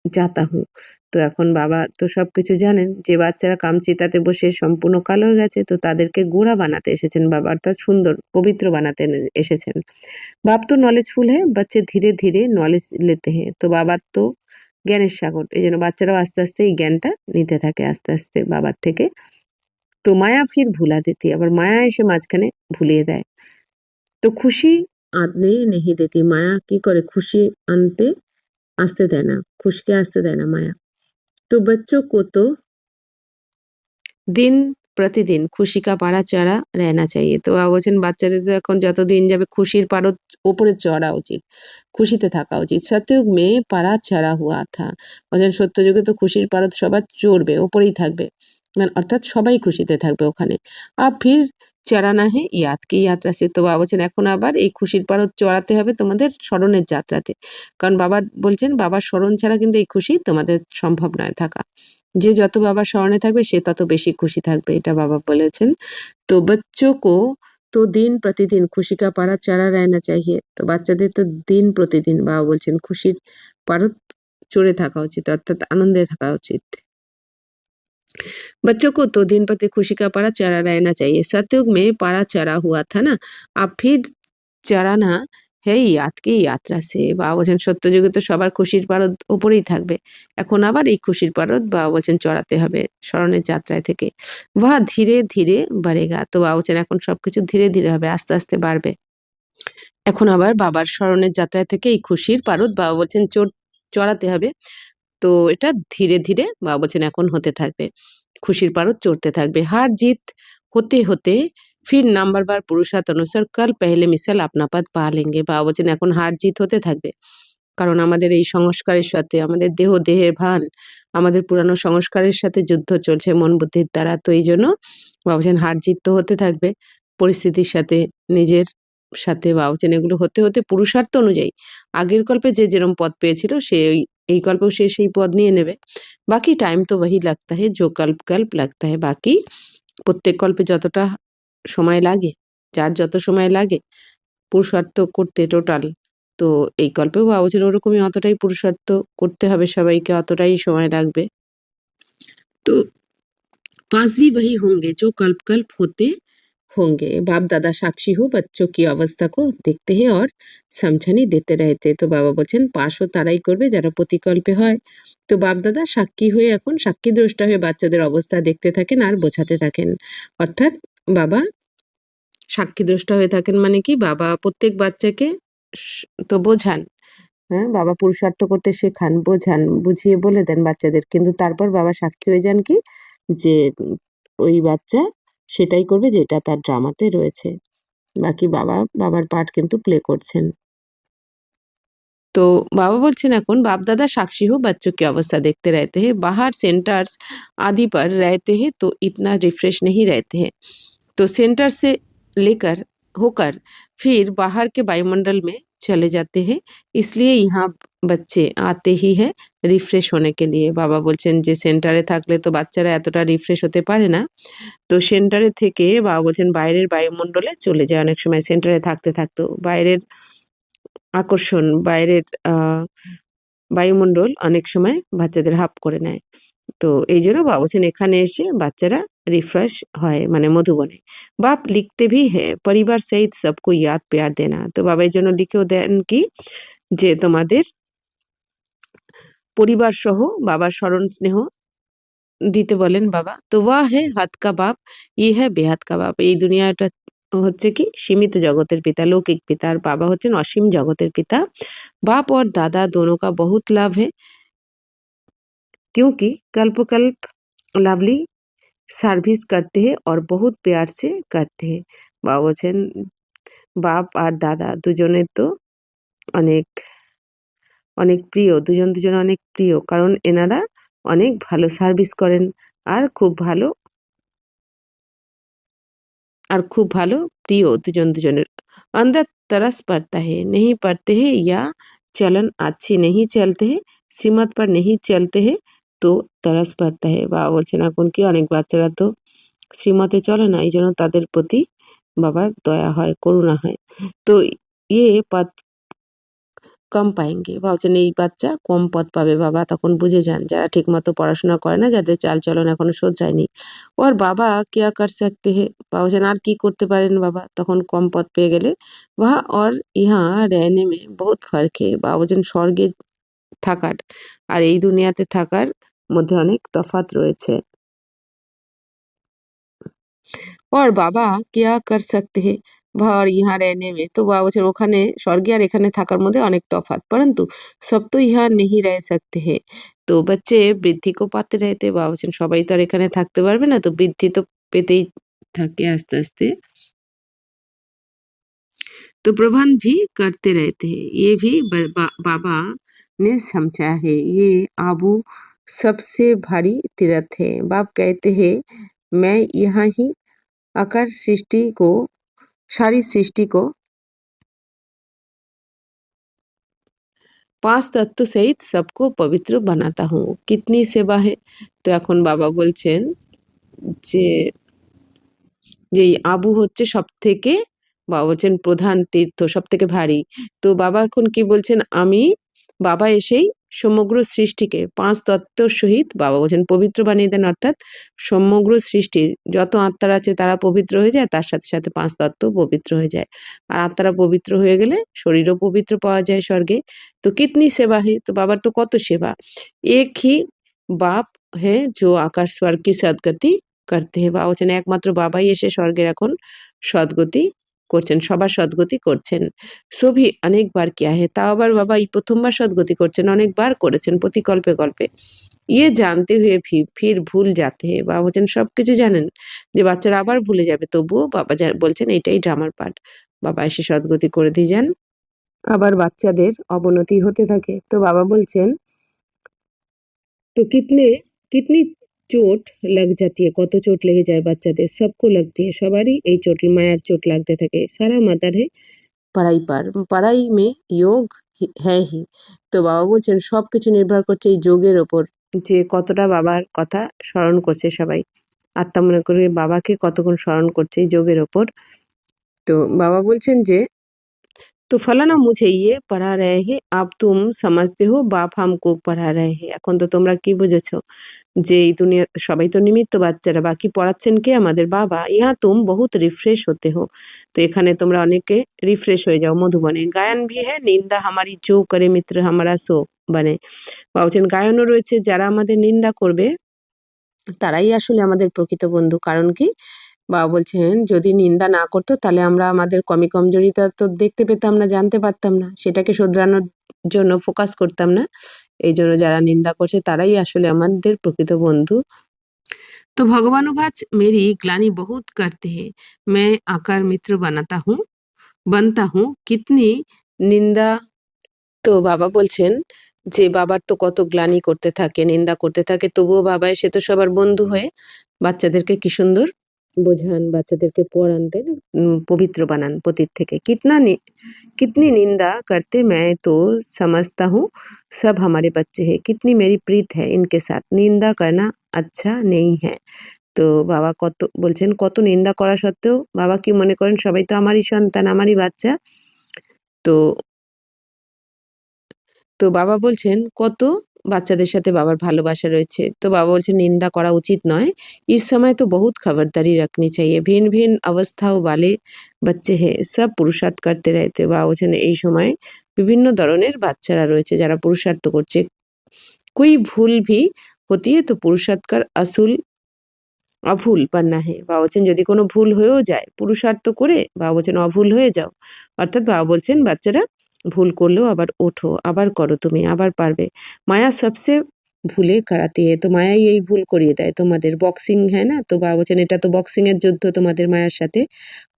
Speaker 1: जाता हूँ। তো এখন বাবা তো সবকিছু জানেন যে বাচ্চারা কামচিতাতে বসে সম্পূর্ণ কালো হয়ে গেছে, তো তাদেরকে গোরা বানাতে এসেছেন বাবা, অর্থাৎ সুন্দর, পবিত্র বানাতে এসেছেন। বাপ তো নলেজফুল হ্যাঁ, বাচ্চে ধীরে, ধীরে নলেজ লেতে হ্যাঁ। তো বাবার তো জ্ঞানের সাগর। এইজন্য বাচ্চারাও আস্তে, আস্তে এই জ্ঞানটা নিতে থাকে আস্তে, আস্তে বাবার থেকে। তো মায়া ফির ভুলা দেতি, আবার মায়া এসে মাঝখানে ভুলিয়ে দেয়। তো খুশি আনতে নেহি দেতি, মায়া কি করে খুশি আনতে আসতে দেয় না, খুশিকে আসতে দেয় না মায়া। তো बच्चों को तो দিন প্রতিদিন খুশি কা পারা চড়া रहना चाहिए। তো বাবা বলছেন বাচ্চাদের তো এখন যত দিন যাবে খুশির পারদ ওপরে চড়া উচিত, খুশিতে থাকা উচিত। সত্যযুগ মে পারা চড়া হুয়া থা, বলছেন সত্যযুগে তো খুশির পারদ সবার চড়বে, ওপরেই থাকবে, মানে অর্থাৎ সবাই খুশিতে থাকবে ওখানে। আর ফির চড়ানা হে ইয়াদ কি যাত্রা সে, তো বাবা বলছেন এখন আবার এই খুশির পারদ চড়াতে হবে তোমাদের স্মরণের যাত্রাতে। কারণ বাবা বলছেন বাবার স্মরণ ছাড়া কিন্তু এই খুশি তোমাদের সম্ভব নয় থাকা। যে যত বাবার স্মরণে থাকবে সে তত বেশি খুশি থাকবে, এটা বাবা বলেছেন। তো बच्चों को তো দিন প্রতিদিন খুশি কা পারা চড়া रहना चाहिए। তো বাচ্চাদের তো দিন প্রতিদিন বাবা বলছেন খুশির পারদ চড়ে থাকা উচিত, অর্থাৎ আনন্দে থাকা উচিত। बच्चों को तो दिन प्रति खुशी का पारा चढ़ा रहना चाहिए। सतयुग में पारा चढ़ा हुआ था ना, अब फिर চড়ানা হে ইয়াদ কি ইয়াত্রা সে, বাবা বলছেন সত্যযুগে তো সবার খুশির পারদ ওপরেই থাকবে, এখন আবার এই খুশির পারদ বাবা বলছেন চড়াতে হবে স্মরণের যাত্রায় থেকে। ধীরে ধীরে বাড়েগা, তো বাবা বলছেন এখন সবকিছু ধীরে ধীরে হবে, আস্তে আস্তে বাড়বে। এখন আবার বাবার স্মরণের যাত্রায় থেকে এই খুশির পারদ বাবা বলছেন চড়াতে হবে। তো এটা ধীরে ধীরে বাবা বলছেন এখন হতে থাকবে, খুশির পারদ চড়তে থাকবে। হার জিত হতে হতে ফির নাম্বার বার পুরুষার্থ অনুসার কাল পেহলে মিসাল আপনা পদ পা লেঙ্গে, বাবা বলছেন এখন হার জিত হতে থাকবে, কারণ আমাদের এই সংস্কারের সাথে আমাদের দেহের ভান, আমাদের পুরানো সংস্কারের সাথে যুদ্ধ চলছে মন বুদ্ধির দ্বারা। তো এই জন্য বাবা বলছেন হার জিত তো হতে থাকবে পরিস্থিতির সাথে, নিজের সাথে। বাবা বলছেন এগুলো হতে হতে পুরুষার্থ অনুযায়ী আগের কল্পে যে যেরকম পদ পেয়েছিল সে এই কল্পেও সে সেই পদ নিয়ে নেবে। বাকি টাইম তো वही लगता है जो कल्प कल्प लगता है, বাকি প্রত্যেক কল্পে যতটা সময় লাগে, যার যত সময় লাগে পুরুষার্থ করতে টোটাল, তো এই কল্পেও বাবা বলছেন ওরকমই অতটাই পুরুষার্থ করতে হবে সবাইকে, অতটাই সময় লাগবে। তো पास भी वही होंगे जो कल्प कल्प होते होंगे। बाप दादा साक्षी हो बच्चों की अवस्था को देखते हैं और समझानी देते रहते। তো বাবা বলছেন পাশও তারাই করবে যারা প্রতিকল্পে হয়। তো বাপ দাদা সাক্ষী হয়ে এখন সাক্ষী দ্রষ্টা হয়ে বাচ্চাদের অবস্থা দেখতে থাকেন আর বোঝাতে থাকেন। অর্থাৎ বাবা সাক্ষী দ্রষ্টা হয়ে থাকেন মানে কি বাবা প্রত্যেক বাচ্চাকে তো বোঝান, হ্যাঁ, বাবা পুরুষার্থ করতে শেখান, বোঝান, বুঝিয়ে বলে দেন বাচ্চাদের। কিন্তু তারপর বাবা সাক্ষী হয়ে যান কি যে ওই বাচ্চা সেটাই করবে যেটা তার ড্রামাতে রয়েছে। বাকি বাবার পার্ট কিন্তু প্লে করছেন। तो बाबा बोलছেন এখন बाप दादा साक्षी हो बच्चों की अवस्था देखते रहते हैं, बाहर सेंटर्स आदि पर रहते हैं तो इतना रिफ्रेश नहीं रहते हैं, तो सेंटर से लेकर होकर फिर बाहर के वायुमंडल में चले जाते हैं, इसलिए यहाँ बच्चे आते ही है রিফ্রেশ होने के लिए। বাবা বলছেন যে সেন্টারে থাকলে তো বাচ্চারা এতটা রিফ্রেশ হতে পারে না, তো সেন্টারে থেকে বাবা বলছেন বাইরের বায়ুমণ্ডলে চলে যায় অনেক সময়, সেন্টারে থাকতে থাকতেও বাইরের আকর্ষণ, বাইরের বায়ুমণ্ডল অনেক সময় বাচ্চাদের হাপ করে নেয়। তো এইজন্য বাবা বলছেন এখানে এসে বাচ্চারা রিফ্রেশ হয়, মানে মধুবনে। বাপ লিখতে ভি হ্যাঁ পরিবার সহিত সবকো ইয়াদ প্যার দেনা, তো বাবা এই জন্য লিখেও দেন কি যে তোমাদের পরিবার সহ বাবার স্মরণ স্নেহ দিতে বলেন বাবা। তো ওয়া হ্যায় হাত কা বাপ, ই হ্যায় বেহাত কা বাপ, এই দুনিয়াটা হচ্ছে কি সীমিত জগতের পিতা, লৌকিক পিতা, আর বাবা হচ্ছেন অসীম জগতের পিতা। बाप और दादा दोनों का बहुत लाभ है, क्योंकि कल्प कल्प लवली সার্ভিস করতে হে और बहुत प्यार से करते हैं। বাবা বলছেন বাপ আর দাদা দুজনের তো অনেক অনেক প্রিয়, দুজন দুজনের অনেক প্রিয়, কারণ এনারা অনেক ভালো সার্ভিস করেন আর খুব ভালো প্রিয় দুজন দুজনের। अंदर तरस पड़ता है नहीं पड़ते हैं या चलन अच्छी नहीं चलते हैं শ্রীমত पर नहीं चलते हैं তো तरस पड़ता है। বাবা বলছেন এখন কি অনেক বাচ্চারা তো শ্রীমতে চলে না, এই জন্য তাদের প্রতি বাবার দয়া হয়, করুণা হয়। তো ইয়ে পথ কম পায়েঙ্গে। ভাবছেন এই বাচ্চা কম পদ পাবে। বাবা তখন বুঝে যান যারা ঠিকমতো পড়াশোনা করে না, যাদের চালচলন এখনো শোধরায়নি। ওর বাবা क्या कर सकते हैं? বাবা বলছেন আর কি করতে পারেন বাবা তখন কম পদ পেয়ে গেলে? वहाँ और यहाँ रहने में बहुत फ़र्क है। বাবা বলছেন স্বর্গে থাকার আর এই দুনিয়াতে থাকার মধ্যে অনেক তফাৎ রয়েছে। और বাবা क्या कर सकते हैं? और यहाँ रहने में তো বাবা বলছেন ওখানে স্বর্গে আর এখানে থাকার মধ্যে অনেক তফাৎ। परंतु सब तो यहाँ नहीं रह सकते हैं। তো बच्चे বৃদ্ধি को पाते रहते বাবা বলছেন সবাই তো আর এখানে থাকতে পারবে না। তো বৃদ্ধি তো পেতেই থাকে আস্তে, আস্তে। तो प्रबंध भी करते रहते हैं। ये भी बाबा ने समझा है। ये आबू सबसे भारी तीर्थ है। बाप कहते हैं मैं यहाँ ही आकर सृष्टि को सारी सृष्टि को 5 তত্ত্ব সহিত सबको पवित्र বানাতা হুঁ। কিতনি সেবা হে? তো এখন বাবা বলছেন যে যে এই আবু হচ্ছে সবথেকে বাবা বলছেন প্রধান তীর্থ সবথেকে ভারী। তো বাবা এখন কি বলছেন আমি বাবা এসেই সমগ্র সৃষ্টিকে ৫ তত্ত্বর সহিত বাবা বলছেন পবিত্র বানিয়ে দেন অর্থাৎ সমগ্র সৃষ্টির যত আত্মারা আছে তারা পবিত্র হয়ে যায় তার সাথে, সাথে ৫ তত্ত্ব পবিত্র হয়ে যায়। আর আত্মারা পবিত্র হয়ে গেলে শরীরও পবিত্র পাওয়া যায় স্বর্গে। তো কিতনি সেবা হে? তো বাবার তো কত সেবা। এক হি বাপ হে জো আকাশ স্বর্গ কি সদ্গতি করতে হে। বাবা বলছেন একমাত্র বাবাই এসে স্বর্গের এখন সদ্গতি করছেন, সবার সদ্গতি করছেন। সভি অনেকবার কিয়া হে। তাও আবার বাবা এই ১ম বার সদ্গতি করছেন, অনেকবার করেছেন প্রতি কল্পে, কল্পে। ইয়ে জানতে হুয়ে ফির ভুল যাতে হে। বাবা বলছেন সবকিছু জানেন যে বাচ্চারা আবার ভুলে যাবে। তবুও বাবা বলছেন এটাই ড্রামার পার্ট। বাবা এসে সদ্গতি করে দিয়ে যান। আবার বাচ্চাদের অবনতি হতে থাকে। তো বাবা বলছেন तो कितने कितनी চোট লাগ जाती है কত চোট লেগে যায় বাচ্চাদের सबको लगती है সবারই এই চোট মায়ার চোট লাগতে থাকে সারা মাতার হে পড়াই পার পড়াই মে যোগ হ্যাঁ হি তো বাবা বলছেন সবকিছু নির্ভর করছে এই যোগের ওপর যে কতটা বাবার কথা স্মরণ করছে সবাই আত্মা মনে করে বাবাকে কতক্ষণ স্মরণ করছে এই যোগের ওপর তো বাবা বলছেন যে तो फलाना मुझे ये पढ़ा रहे हैं अब तुम समझते हो बाप हमको पढ़ा रहे हैं এখন তো তোমরা কি বুঝেছো যে এই দুনিয়া সবাই তো নিমিত্ত বাচ্চারা বাকি পড়াচ্ছেন কে আমাদের বাবা ইহা তুম বহুত রিফ্রেশ হতে হো তো এখানে তোমরা অনেকে রিফ্রেশ হয়ে যাও মধুবনে গায়ন ভি হ্যাঁ নিন্দা হামারি जो करे मित्र हमारा सो बने বাবা বলছেন গায়নও রয়েছে যারা আমাদের নিন্দা করবে তারাই আসলে আমাদের প্রকৃত বন্ধু কারণ কি বাবা বলছেন যদি নিন্দা না করতো তাহলে আমরা আমাদের কমি কমজোরিটা তো দেখতে পেতাম না জানতে পারতাম না সেটাকে শোধরানোর জন্য ফোকাস করতাম না এই জন্য যারা নিন্দা করছে তারাই আসলে আমাদের প্রকৃত বন্ধু तो भगवानुवाच मेरी ग्लानि बहुत करते हैं मैं आकार मित्र बनता हूँ कितनी निंदा তো বাবা বলছেন যে বাবার তো কত গ্লানি করতে থাকে নিন্দা করতে থাকে তবুও বাবা এসে তো সবার বন্ধু হয়ে বাচ্চাদেরকে কি সুন্দর বোঝান বাচ্চাদেরকে পড়ান দেন পবিত্র বানান পতীত থেকে कितनी निंदा करते मैं तो समझता हूँ सब हमारे बच्चे हैं कितनी मेरी प्रीत है इनके साथ निंदा करना अच्छा नहीं है তো বাবা কত বলছেন কত নিন্দা করা সত্ত্বেও বাবা কি মনে করেন সবাই তো আমারই সন্তান আমারই বাচ্চা তো তো বাবা বলছেন কত বাচ্চাদের সাথে বাবার ভালোবাসা রয়েছে তো বাবা বলছেন নিন্দা করা উচিত নয় इस समय तो बहुत खबरदारी रखनी चाहिए भिन्न भिन्न अवस्थाओं वाले बच्चे हैं सब पुरुषार्थ करते रहते বাবা বলছেন এই সময় বিভিন্ন ধরনের বাচ্চারা রয়েছে যারা পুরুষার্থ করছে कोई भूल भी होती है तो पुरुषार्थ का असूल অভুল পান্না হে বাবা বলছেন যদি কোনো ভুল হয়েও যায় পুরুষার্থ করে বাবা বলছেন অভুল হয়ে যাও অর্থাৎ বাবা বলছেন বাচ্চারা ভুল করলেও আবার ওঠো আবার করো তুমি আবার পারবে মায়া সবসে ভুলে কারাতে তো মায়াই এই ভুল করিয়ে দেয় তোমাদের বক্সিং হ্যাঁ না তো বাবা বলছেন এটা তো বক্সিং এর যুদ্ধ তোমাদের মায়ার সাথে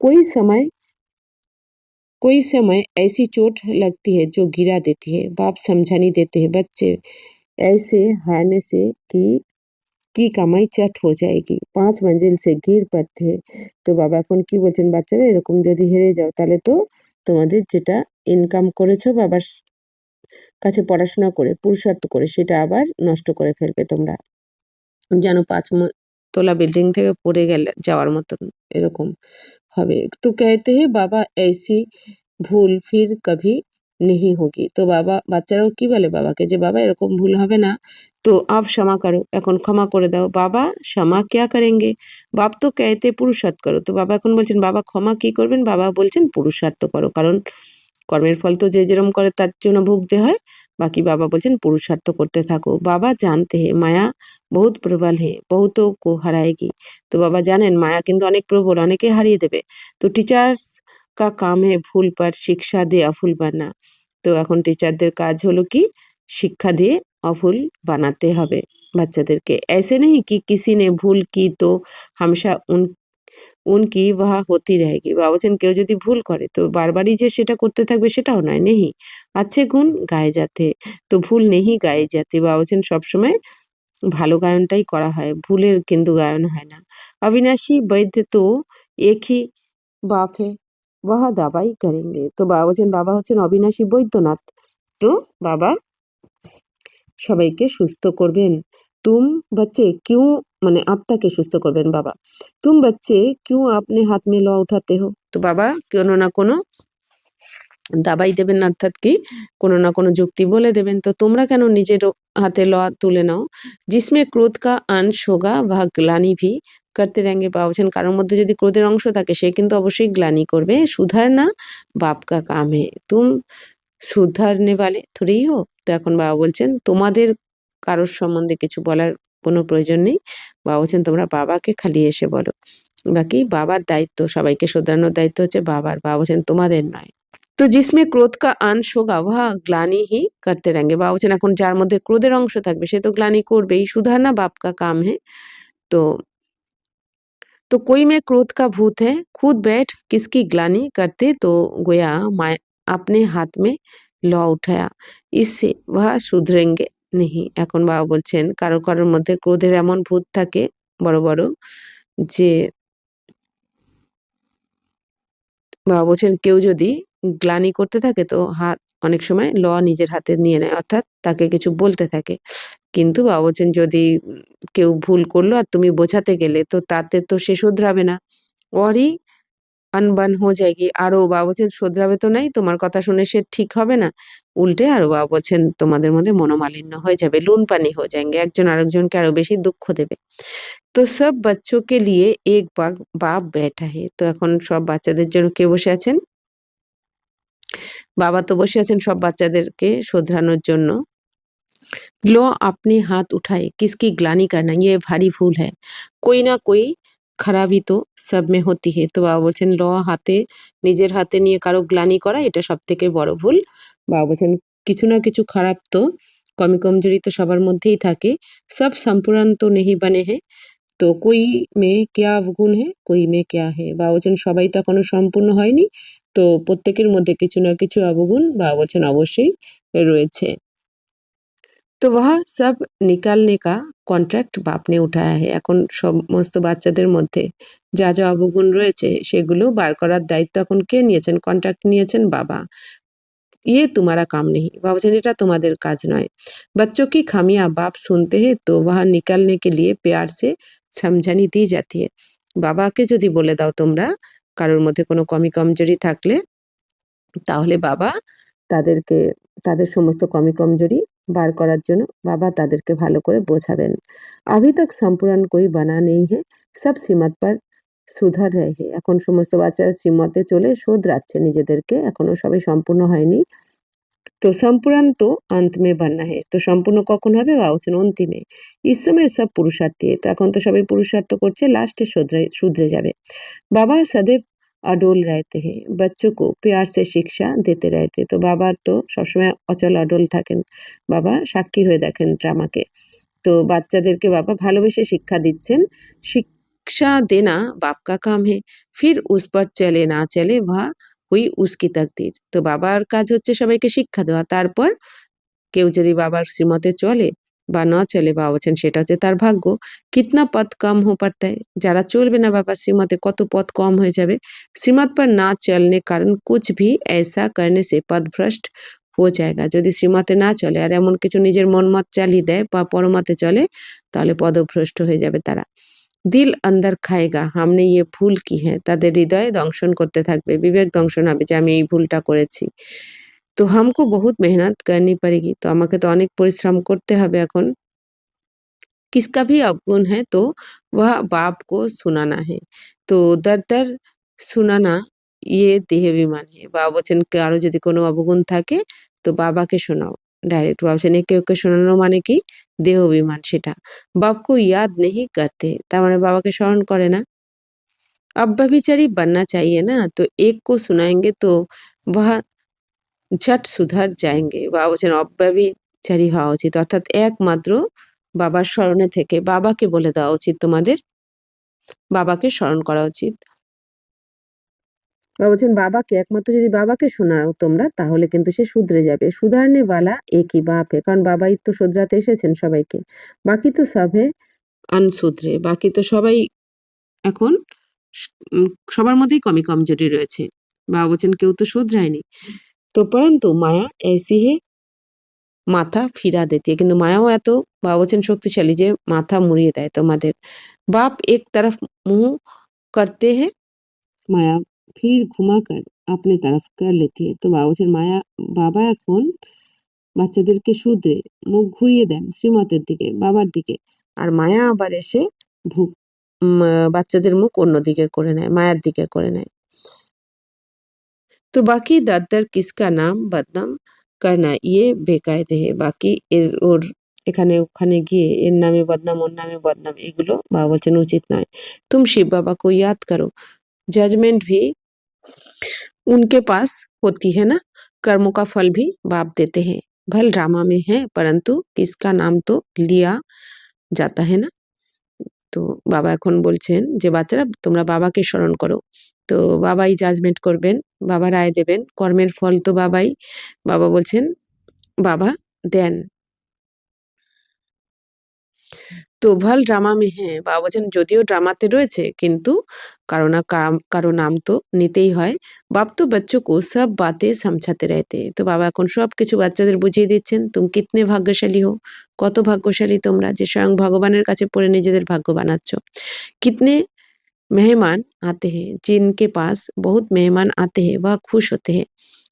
Speaker 1: कोई समय कोई समय ऐसी चोट लगती है जो गिरा देती है बाप समझानी देते हैं बच्चे ऐसे हारने से कि কি কামাই চাট হয়ে যায়গি ৫ মঞ্জিল সে গির পড়তে তো বাবা এখন কি বলছেন বাচ্চারা এরকম যদি হেরে যাও তাহলে তো তোমাদের যেটা ইনকাম করেছো বাবার কাছে পড়াশোনা করে পুরুষার্থ করে সেটা আবার নষ্ট করে ফেলবে তোমরা যেন ৫ তলা বিল্ডিং থেকে পড়ে গেলে যাওয়ার মতন এরকম হবে তো कहते हैं बाबा ऐसी भूल फिर कभी नहीं होगी। তো বাচ্চারাও কি বলে বাবাকে যে বাবা এরকম ভুল হবে না, তো আপ ক্ষমা করো, এখন ক্ষমা করে দাও। বাবা ক্ষমা क्या करेंगे, বাপ তো कहते পুরুষার্থ করো। তো বাবা এখন বলছেন বাবা ক্ষমা কি করবেন, বাবা বলছেন পুরুষার্থ করো, কারণ কর্মের ফল তো যে যেরম করে তার জন্য ভুগতে হয়। বাকি বাবা বলছেন পুরুষার্থ করতে থাকো। বাবা জানতে হে মায়া বহুত প্রবল হে বহুতোं को हराएगी। তো বাবা জানেন মায়া কিন্তু অনেক প্রবল, অনেকে হারিয়ে দেবে। তো টিচার্স কা কাম হে ভুল পর শিক্ষা দিয়ে অভুল বানা। তো এখন টিচারদের কাজ হলো কি শিক্ষা দিয়ে অভুল বানাতে হবে বাচ্চাদেরকে। ऐसे नहीं कि किसी ने भूल की तो हमेशा उनकी वह होती रहेगी। বাবা বলছেন কেউ যদি ভুল করে তো বারবারই যে সেটা করতে থাকবে সেটাও নয়। নেহি अच्छे गुण गाए जाते তো ভুল নেহি গায়ে जाते। বাবা বলছেন সবসময় ভালো গায়নটাই করা হয়, ভুলের কিন্তু গায়ন হয় না। অবিনাশী বৈদ্য তো একই বাপ হে वह दवाई करेंगे। তো বাবা বলছেন বাবা হচ্ছেন অবিনাশী বৈদ্যনাথ। তো বাবা সবাইকে সুস্থ করবেন। তুম বাচ্চে কিউ মানে আত্মাকে সুস্থ করবেন বাবা। তুম বাচ্চে কিউ আপনে হাত মে ল উঠাতে হো। তো বাবা কোনো না কোনো দাবাই দেবেন, অর্থাৎ কি কোনো না কোনো যুক্তি বলে দেবেন। তো তোমরা কেন নিজের হাতে ল তুলে নাও। জিসমে ক্রোধ কা अंश होगा वह ग्लानि भी करते रहेंगे। বাবা বলছেন কারোর মধ্যে যদি ক্রোধের অংশ থাকে সে কিন্তু অবশ্যই গ্লানি করবে। সুধারনা বাপ কা কাম হে তুম সুধারনে वाले थोड़ी हो। তো এখন বাবা বলছেন তোমাদের কারোর সম্বন্ধে কিছু বলার কোনো প্রয়োজন নেই। বাবা বলছেন তোমরা বাবাকে খালি এসে বলো। বাকি বাবার দায়িত্ব, সবাইকে শোধরানোর দায়িত্ব হচ্ছে বাবার। বাবা বলছেন তোমাদের নয়। তো जिसमें क्रोध का अंश होगा वह ग्लानि ही करते रहेंगे। বাবা বলছেন এখন যার মধ্যে ক্রোধের অংশ থাকবে সে তো গ্লানি করবেই। सुधारना बाप का काम है। তো तो कोई में क्रोध का भूत है खुद बैठ किसकी ग्लानि करते। तो गोया माय अपने हाथ में लौ उठाया इससे वह सुधरेंगे नहीं। এখন বাবা বলছেন কারো কারোর মধ্যে ক্রোধের এমন ভূত থাকে বড় বড় যে বাবা বলছেন কেউ যদি গ্লানি করতে থাকে তো হাত অনেক সময় নিজের হাতে নিয়ে নেয়, অর্থাৎ তাকে কিছু বলতে থাকে। কিন্তু বাবা বলছেন যদি কেউ ভুল করলো আর তুমি বোঝাতে গেলে তো তাতে তো সে শুধরাবে না। ওরই আনবান হো যায়গি। আরো বাবা বলছেন শোধরাবে তো নাই, তোমার কথা শুনে সে ঠিক হবে না। উল্টে আরো বাবা বলছেন তোমাদের মধ্যে মনোমালিন্য হয়ে যাবে, লুন পানি হয়ে যায়গে, একজন আরেকজনকে আরো বেশি দুঃখ দেবে। তো সব বাচ্চোं के लिए एक बाप बैठा है। তো এখন সব বাচ্চাদের জন্য কে বসে আছেন? বাবা তো বসে আছেন সব বাচ্চাদেরকে শোধরানোর জন্য। लो अपने हाथ उठाए किसकी ग्लानि करना ये भारी भूल है कोई ना कोई খারাপই তো সব মে হতি হে। তো বাবা বলছেন হাতে নিজের হাতে নিয়ে কারো গ্লানি করা এটা সব থেকে বড় ভুল। বাবা বলছেন কিছু না কিছু খারাপ তো কমি কমজোরি তো সবার মধ্যেই থাকে। সব সম্পূর্ণ তো নেহি বানে হে। তো কই মে কেয়া গুণ হে কই মে কেয়া হে। বাবা বলছেন সবাই তো এখনো সম্পূর্ণ হয়নি, তো প্রত্যেকের মধ্যে কিছু না কিছু অবগুণ বাবা বলছেন অবশ্যই রয়েছে। তো वह सब निकालने का কন্ট্রাক্ট বাপ নে উঠায়া হে। এখন সমস্ত বাচ্চাদের মধ্যে যা যা অবগুণ রয়েছে সেগুলো বার করার দায়িত্ব এখন কে নিয়েছেন? কন্ট্রাক্ট নিয়েছেন বাবা। ये तुम्हारा काम नहीं। বাবা বলছেন এটা তোমাদের কাজ নয়। बच्चों की खामियां बाप सुनते हैं तो वह निकालने के लिए प्यार से समझानी दी जाती है। বাবাকে যদি বলে দাও তোমরা কারোর মধ্যে কোনো কমি কমজোরি থাকলে তাহলে বাবা তাদেরকে তাদের সমস্ত কমি কমজোরি বার করার জন্য বাবা তাদেরকে ভালো করে বোঝাবেন। अभी तक संपूर्ण कोई बना नहीं है सब सीमत पर सुधर रहे हैं। এখন সমস্ত বাচ্চারা শ্রীমতে চলে শোধরাচ্ছে নিজেদেরকে, এখনো সবাই সম্পূর্ণ হয়নি। তো সম্পূরণ তো अंत में बनना है। তো সম্পূর্ণ কখন হবে? বাবা বলছেন অন্তিমে। इस समय सब पुरुषार्थी है। তো এখন তো সবাই পুরুষার্থ করছে, লাস্টে শুধরে যাবে। বাবা सदैव अडोल रहते हैं बच्चों को प्यार से शिक्षा देते रहते। তো বাবা তো সবসময় অচল অডল থাকেন। বাবা সাক্ষী হয়ে দেখেন ড্রামাকে। তো বাচ্চাদেরকে বাবা ভালোবেসে শিক্ষা দিচ্ছেন। शिक्षा देना बाप का काम है फिर उस पर चले ना चले वह हुई उसकी तकदीर। তো বাবার কাজ হচ্ছে সবাইকে শিক্ষা দেওয়া, তারপর কেউ যদি বাবার শ্রীমতে চলে বা না চলে বাবা বলছেন সেটা হচ্ছে তার ভাগ্য। কিতনা পথ কম হো পারতা है। যারা চলবে না বাবার শ্রীমতে কত পথ কম হয়ে যাবে। শ্রীমত पर না চলने कारण कुछ भी ऐसा करने से पथभ्रष्ट हो जाएगा। যদি শ্রীমতে না চলে আর এমন কিছু নিজের মন মত চালিয়ে দেয় বা পরমতে চলে তাহলে পদভ্রষ্ট হয়ে যাবে তারা। দিল আন্দার খায়েগা হামনে ইয়ে ভুল কি হ্যাঁ। তাদের হৃদয়ে দংশন করতে থাকবে, বিবেক দংশন হবে যে আমি এই ভুলটা করেছি। तो हमको बहुत मेहनत करनी पड़ेगी, तो আমাকে তো অনেক পরিশ্রম করতে হবে এখন। किसका भी अवगुण है तो वह बाप को सुनाना है। তো দর শোনানা ইয়ে দেহ অভিমান হে। বাবা বলছেন কারো যদি কোনো অবগুণ থাকে তো বাবাকে শোনাও। ডাইরেক্ট বাবা বলছেন একে ওকে শোনানো মানে কি? দেহ অভিমান সেটা। বাপ কো ইয়াদ নেহি করতে, তার মানে বাবাকে স্মরণ করে না। अब व्यभिचारी बनना चाहिए ना, तो एक को सुनाएंगे तो वह ঝট সুধার যায়েঙ্গে। বাবা বলছেন অব্যভিচারী হওয়া উচিত। অর্থাৎ একমাত্র বাবার স্মরণে থেকে বাবাকে বলে দেওয়া উচিত তোমাদের। বাবাকে স্মরণ করা উচিত। বাবা বলছেন বাবাকে একমাত্র যদি বাবাকে শোনাও তোমরা তাহলে কিন্তু সে শুধরে যাবে। সুধারনে ওয়ালা একই বাপ হে। কারণ বাবাই তো শোধরাতে এসেছেন সবাইকে। বাকি তো সব হে আনশুধরে। বাকি তো সবাই এখন স উম সবার মধ্যেই কমজোরি রয়েছে। বাবা বলছেন কেউ তো শুধরায়নি। তো পরন্তু মায়া ऐसी है মাথা ফিরা দিতে, কিন্তু মায়াও এত বাবা বলছেন শক্তিশালী যে মাথা মুড়িয়ে দেয় তোমাদের। বাপ এক তরফ মুহ করতে হে, মায়া ফির ঘুমাকর আপনি তরফ কর লেতি হে। তো বাবা বলছেন বাবা এখন বাচ্চাদেরকে শুধরে মুখ ঘুরিয়ে দেন শ্রীমতের দিকে, বাবার দিকে। আর মায়া আবার এসে ভুক বাচ্চাদের মুখ অন্যদিকে করে নেয়, মায়ের দিকে করে নেয়। তো বাকি দর কিসকা নাম বদনাম করনা ইয়ে বেকায়দে হে। বাকি ওর এখানে ওখানে গিয়ে এর নামে বদনাম ওর নামে বদনাম এগুলো বাবা বলছেন উচিত নয়। তুম শিব বাবা কো ইয়াদ করো, जजमेंट भी उनके पास होती है ना, कर्मों का फल भी बाप देते हैं। भल ड्रामा में है परंतु किसका नाम तो लिया जाता है ना। তো বাবা এখন বলছেন যে বাচ্চারা তোমরা বাবাকে স্মরণ করো। তো বাবাই জাজমেন্ট করবেন, বাবা রায় দেবেন, কর্মের ফল তো বাবাই। বাবা বলছেন বাবা দেন। তো ভাল ড্রামা মে হ্যাঁ, বাবা বলছেন যদিও ড্রামাতে রয়েছে কিন্তু কারো নাম তো নিতেই হয়। বাপ তো বাচ্চো কো সব বাতে সমঝাতে রহতে। তো বাবা এখন সবকিছু বাচ্চাদের বুঝিয়ে দিচ্ছেন তুম কিতনে ভাগ্যশালী হো, কত ভাগ্যশালী তোমরা যে স্বয়ং ভগবানের কাছে পড়ে নিজেদের ভাগ্য বানাচ্ছ। कितने मेहमान आते हैं, जिनके पास बहुत मेहमान आते हैं वह खुश होते हैं।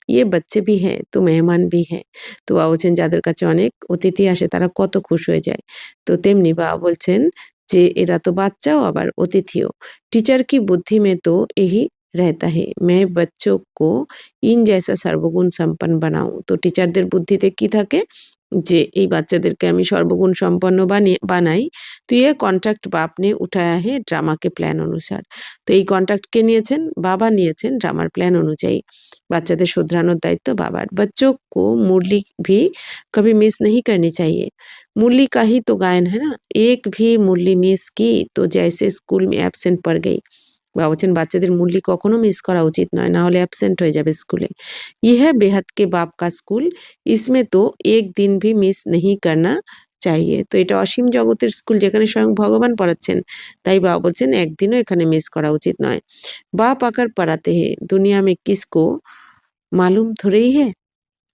Speaker 1: ये बच्चे भी हैं तो मेहमान भी हैं। তো বাবা বলছেন যাদের কাছে অনেক অতিথি আসে তারা কত খুশ হয়ে যায়। তো তেমনি বাবা বলছেন যে এরা তো বাচ্চাও আবার অতিথিও। टीचर की बुद्धि में तो यही रहता है, मैं बच्चों को इन जैसा सर्वगुण संपन्न बनाऊं। তো টিচারদের বুদ্ধিতে কি থাকে যে এই বাচ্চাদেরকে আমি সর্বগুণ সম্পন্ন বানাই। তো ये कॉन्ट्रैक्ट बाप ने उठाया है ड्रामा के प्लान अनुसार। তো এই কন্ট্রাক্ট কে নিয়েছেন? বাবা নিয়েছেন ড্রামার প্ল্যান অনুযায়ী। বাচ্চাদের শুধরানোর দায়িত্ব বাবার। बच्चों को मुरली भी कभी मिस नहीं करनी चाहिए। मुरली का ही तो गायन है ना, एक भी मुरली मिस की तो जैसे स्कूल में एब्सेंट पड़ गई। বাবা বলছেন বাচ্চাদের মুরলি কখনো মিস করা উচিত নয়, না হলে অ্যাবসেন্ট হয়ে যাবে স্কুলে। यह बेहद के बाप का स्कूल, इसमें तो एक दिन भी मिस नहीं करना चाहिए। তো এটা অসীম জগতের স্কুল যেখানে স্বয়ং ভগবান পড়াচ্ছেন, তাই বাবা বলছেন একদিনও এখানে মিস করা উচিত নয়। বাপ আকার পড়াতে হে দুনিয়া মে কিসকো মালুম থোড়েই হে।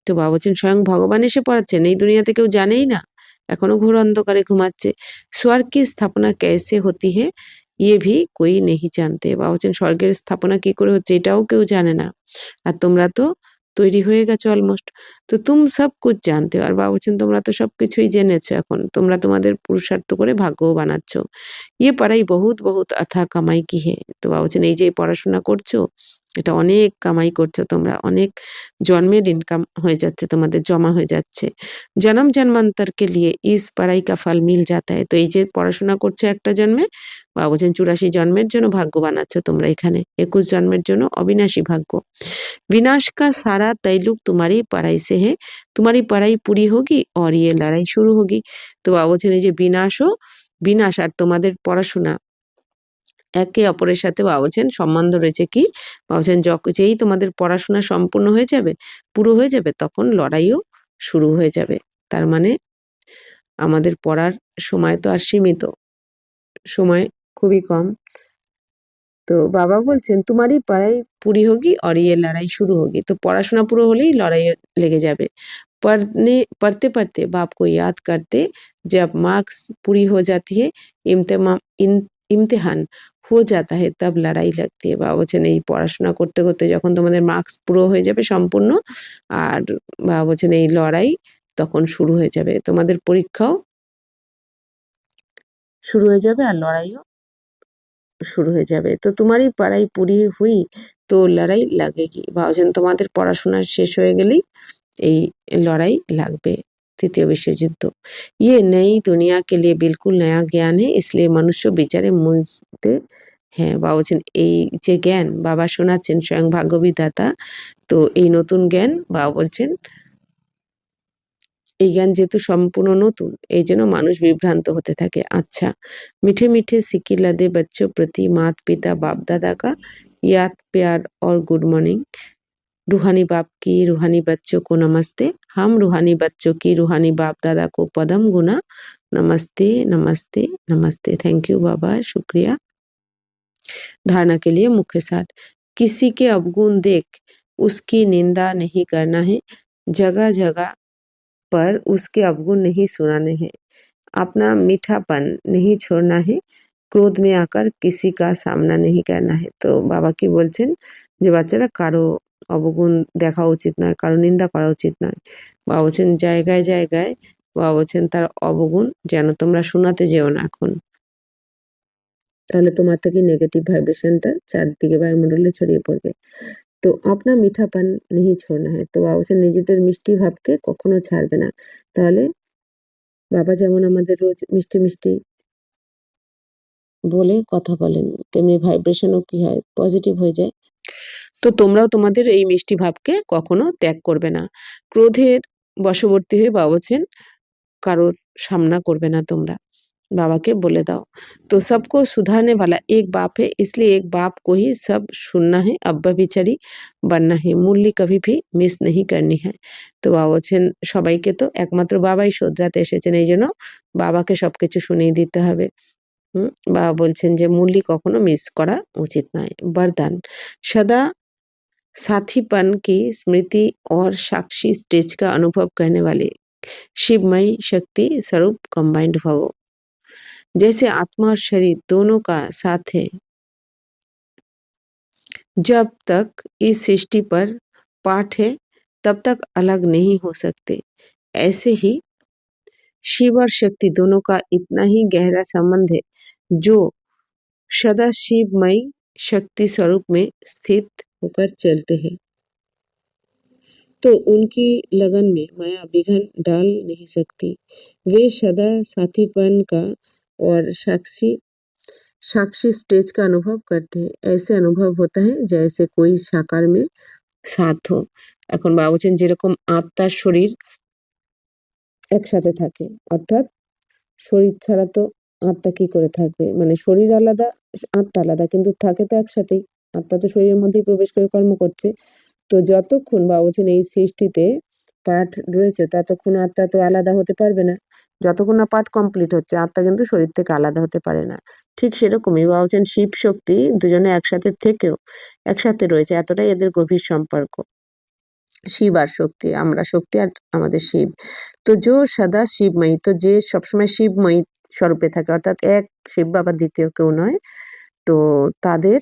Speaker 1: তো বাবা বলছেন স্বয়ং ভগবান এসে পড়াচ্ছেন, এই দুনিয়াতে কেউ জানেই না, এখনো ঘোর অন্ধকারে ঘুমাচ্ছে। স্বর্গ কি স্থাপনা कैसे होती है ये भी कोई नहीं जानते। বাবা বলছেন স্বর্গের স্থাপনা কি করে হচ্ছে এটাও কেউ জানে না, আর তোমরা তো তৈরি হয়ে গেছো অলমোস্ট। তো তুম সব কুছ জানতে हो। আর বাবা বলছেন তোমরা তো সবকিছুই জেনেছো, এখন তোমরা তোমাদের পুরুষার্থ করে ভাগ্যও বানাচ্ছ। ইয়ে পড়াই বহুত বহুত আথা কামাই কি হে। তো বাবা বলছেন এই যে পড়াশোনা করছো এটা অনেক কামাই করছো তোমরা, অনেক জন্মের ইনকাম হয়ে যাচ্ছে তোমাদের, জমা হয়ে যাচ্ছে। জনম জন্মান্তর কে লিয়ে ইস পড়াই কা ফল মিল जाता है। তো এই যে পড়াশোনা করছো একটা জন্মে, বাবা বলছেন 84 জন্মের জন্য ভাগ্য বানাচ্ছ তোমরা এখানে, 21 জন্মের জন্য অবিনাশী ভাগ্য। विनाश का सारा तैलुक तुम्हारी पढ़ाई से है, तुम्हारी पढ़ाई पूरी होगी और ये लड़ाई शुरू होगी। তো বাবা বলছেন এই যে বিনাশ আর তোমাদের পড়াশোনা একে অপরের সাথে বাবা বলছেন সম্বন্ধ রয়েছে কি? বাবা বলছেন যেই তোমাদের পড়াশোনা সম্পূর্ণ হয়ে যাবে, পুরো হয়ে যাবে তখন লড়াইও শুরু হয়ে যাবে। তার মানে আমাদের পড়ার সময় তো আর সীমিত, সময় খুবই কম। তো বাবা বলছেন তোমারই পড়াই पूरी होगी और ये लड़ाई शुरू होगी। तो পড়াশোনা পুরো হলেই লড়াই লেগে যাবে। पढ़ते पढ़ते बाप को याद करते जब मार्क्स पूरी हो जाती है, इम्तिहान হো जाता है तब लड़ाई लगती है। বাবা বলছেন এই পড়াশোনা করতে, করতে যখন তোমাদের মার্কস পুরো হয়ে যাবে সম্পূর্ণ, আর বাবা বলছেন এই লড়াই তখন শুরু হয়ে যাবে। তোমাদের পরীক্ষাও শুরু হয়ে যাবে আর লড়াইও শুরু হয়ে যাবে। তো তোমারই পড়াই पूरी हुई तो लड़ाई लगेगी। বাবা বলছেন তোমাদের পড়াশোনা শেষ হয়ে গেলেই এই লড়াই লাগবে। তৃতীয় বিশ্বযুদ্ধ। ये नई दुनिया के लिए बिल्कुल नया ज्ञान है इसलिए मनुष्य বিচারে मुझते হ্যাঁ, বাবা বলছেন এই যে জ্ঞান বাবা শোনাচ্ছেন স্বয়ং ভাগ্যবিধাতা, তো এই নতুন জ্ঞান বাবা বলছেন এই জ্ঞান যেহেতু সম্পূর্ণ নতুন এই জন্য মানুষ বিভ্রান্ত হতে থাকে। আচ্ছা, मीठे मीठे सिक्के लदे बच्चों प्रति माता पिता बाप दादा का याद प्यार और गुड मॉर्निंग। रूहानी बाप की रूहानी बच्चों को नमस्ते। हम रूहानी बच्चों की रूहानी बाप दादा को पदम गुना नमस्ते नमस्ते नमस्ते। थैंक यू बाबा, शुक्रिया। धारणा के लिए मुख्य सार, किसी के अवगुण देख उसकी निंदा नहीं करना है, जगह जगह पर उसके अवगुण नहीं सुनाने हैं, अपना मीठापन नहीं छोड़ना है, ক্রোধ में आकर किसी का सामना नहीं करना है। তো বাবা কি বলছেন যে বাচ্চারা কারো অবগুণ দেখা উচিত নয়, কারো নিন্দা করা উচিত নয়। বাবা বলছেন জায়গায় জায়গায় বাবা বলছেন তার অবগুণ যেন তোমরা শোনাতে যেও না এখন, তাহলে তোমার থেকে নেগেটিভ ভাইব্রেশনটা চারদিকে বায়ুমণ্ডলে ছড়িয়ে পড়বে। তো আপনার মিঠাপান নেহি ছোড়না হয়, তো বাবা বলছেন নিজেদের মিষ্টি ভাবকে কখনো ছাড়বে না। তাহলে বাবা যেমন আমাদের রোজ মিষ্টি মিষ্টি বলে কথা বলেন তেমনি ভাইব্রেশনও কি হয় পজিটিভ হয়ে যায়। তো তোমরাও তোমাদের এই মিষ্টি ভাবকে কখনো ত্যাগ করবে না। ক্রোধের বশবর্তী হয়ে বাবা বলছেন কারোর সামনা করবে না তোমরা, বাবাকে বলে দাও। तो सबको सुधारने वाला एक बाप है इसलिए एक बाप को ही सब सुनना है, अब्बाभिचारी बनना है, मूल्य कभी भी মিস नहीं करनी है। তো বাবা বলছেন সবাইকে তো একমাত্র বাবাই শোধরাতে এসেছেন, এই জন্য বাবাকে সবকিছু শুনিয়ে দিতে হবে। বাবা বলছেন যে মূল্য কখনো মিস করা উচিত নয়। वरदान, सदा साथीपन की स्मृति और साक्षी स्टेज का अनुभव करने वाले शिवमयी शक्ति स्वरूप कंबाइंड भवो। जैसे आत्मा और शरीर दोनों का साथ है, जब तक इस सृष्टि पर पाठ है तब तक अलग नहीं हो सकते, ऐसे ही शिव और शक्ति दोनों का इतना ही गहरा संबंध है जो सदा शिवमयी शक्ति स्वरूप में स्थित होकर चलते हैं। तो उनकी लगन में माया विघन डाल नहीं सकती। वे सदा साथीपन का और साक्षी साक्षी स्टेज का अनुभव करते हैं। ऐसे अनुभव होता है जैसे कोई साकार में साथ हो। এখন বাবা বলছেন যেরকম আত্মার শরীর একসাথে থাকে, অর্থাৎ শরীর ছাড়া তো আত্মা কি করে থাকবে, মানে শরীর আলাদা আত্মা আলাদা কিন্তু থাকে তো একসাথেই। আত্মা তো শরীরের মধ্যেই প্রবেশ করে কর্ম করছে। তো যতক্ষণ বাবা বলছেন এই সৃষ্টিতে পাঠ রয়েছে ততক্ষণ আত্মা তো আলাদা হতে পারবে না। যতক্ষণ না পাঠ কমপ্লিট হচ্ছে আত্মা কিন্তু শরীর থেকে আলাদা হতে পারে না। ঠিক সেরকমই বাবা বলছেন শিব শক্তি দুজনে একসাথে থেকেও একসাথে রয়েছে, এতটাই এদের গভীর সম্পর্ক। শিব আর শক্তি, আমরা শক্তি আর আমাদের শিব। তো जो सदा শিবময়ী, তো যে সবসময় শিবময়ী স্বরূপে থাকে অর্থাৎ এক শিব বাবা, দ্বিতীয় কেউ নয়। তো তাদের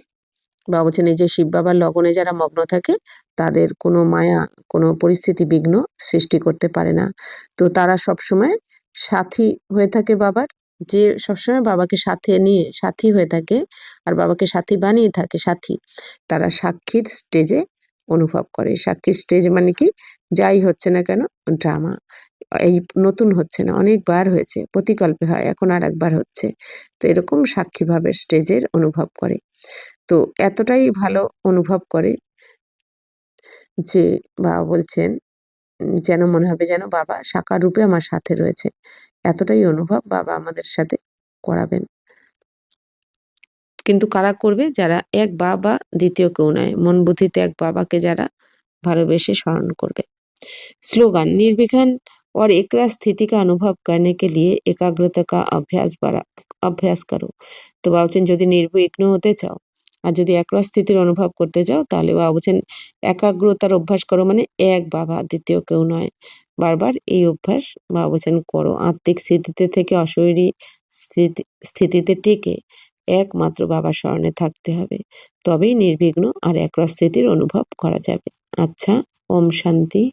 Speaker 1: বাবা বলছেন এই যে শিব বাবার লগনে যারা মগ্ন থাকে তাদের কোনো মায়া কোনো পরিস্থিতি বিঘ্ন সৃষ্টি করতে পারে না। তো তারা সবসময় সাথী হয়ে থাকে বাবার, যে সবসময় বাবাকে সাথে নিয়ে সাথী হয়ে থাকে আর বাবাকে সাথী বানিয়ে থাকে সাথী, তারা সাক্ষীর স্টেজে অনুভব করে। সাক্ষীর স্টেজ মানে কি, যাই হচ্ছে না কেন ড্রামা এই নতুন হচ্ছে না, অনেকবার হয়েছে, প্রতিকল্পে হয়, এখন আর একবার হচ্ছে। তো এরকম সাক্ষীভাবের স্টেজের অনুভব করে। তো এতটাই ভালো অনুভব করে যে বাবা বলছেন যেন মনে হবে যেন বাবা সাকার রূপে আমার সাথে রয়েছে। এতটাই অনুভব বাবা আমাদের সাথে করাবেন। কিন্তু কারা করবে? যারা এক বাবা দ্বিতীয় কেউ নয়, মন বুদ্ধিতে এক বাবাকে যারা ভালোবেসে স্মরণ করবে। स्लोगन, निर्विघ्न और एकरस स्थिति का अनुभव करने के लिए एकाग्रता का अभ्यास करो। তো বাবা বলছেন যদি নির্বিঘ্ন হতে চাও আর যদি একরস স্থিতির অনুভব করতে চাও তাহলে বাবা বলছেন একাগ্রতার অভ্যাস করো, মানে এক বাবা দ্বিতীয় কেউ নয়। বারবার এই অভ্যাস বাবা বলছেন করো। আত্মিক স্থিতিতে থেকে অশরীরী স্থিতিতে টেকে একমাত্র বাবার স্মরণে থাকতে হবে। তবেই নির্বিঘ্ন আর একরস স্থিতির অনুভব করা যাবে। আচ্ছা, ওম শান্তি।